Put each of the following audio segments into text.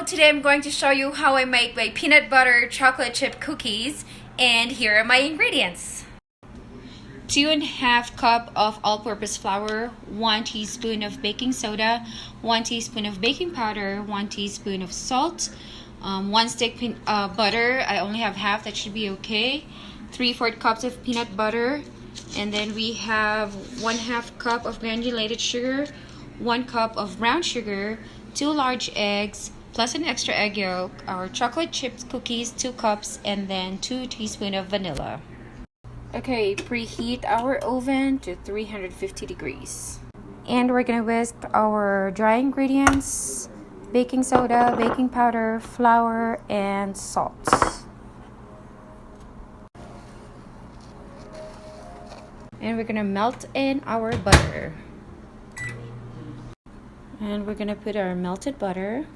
Hello, today I'm going to show you how I make my peanut butter chocolate chip cookies, and here are my ingredients. 2.5 cup of all-purpose flour, 1 teaspoon of baking soda, 1 teaspoon of baking powder, 1 teaspoon of salt, 1 stick butter. I only have half, that should be okay. 3/4 cups of peanut butter, and then we have 1/2 cup of granulated sugar, 1 cup of brown sugar, 2 large eggs, plus an extra egg yolk, our chocolate chip cookies, 2 cups, and then 2 teaspoons of vanilla. Okay, preheat our oven to 350 degrees. And we're gonna whisk our dry ingredients, baking soda, baking powder, flour, and salt. And we're gonna melt in our butter. And we're gonna put our melted butter,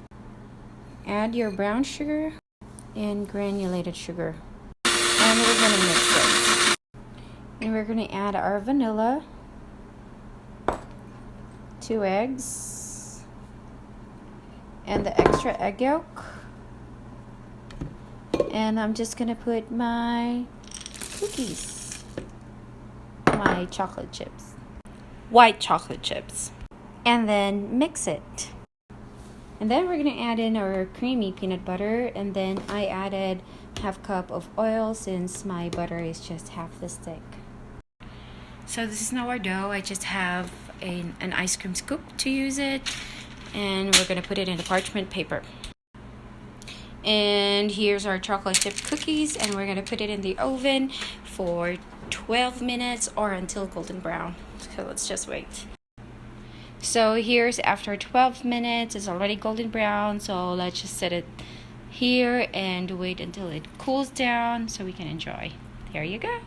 add your brown sugar and granulated sugar, and we're gonna mix it. And we're gonna add our vanilla, 2 eggs, and the extra egg yolk. And I'm just gonna put my cookies, my chocolate chips, white chocolate chips, and then mix it. And then we're gonna add in our creamy peanut butter, and then I added 1/2 cup of oil since my butter is just half the stick. So this is now our dough. I just have an ice cream scoop to use it, and we're gonna put it in the parchment paper. And here's our chocolate chip cookies, and we're gonna put it in the oven for 12 minutes or until golden brown. So let's just wait. So here's after 12 minutes, it's already golden brown, so let's just set it here and wait until it cools down so we can enjoy. There you go.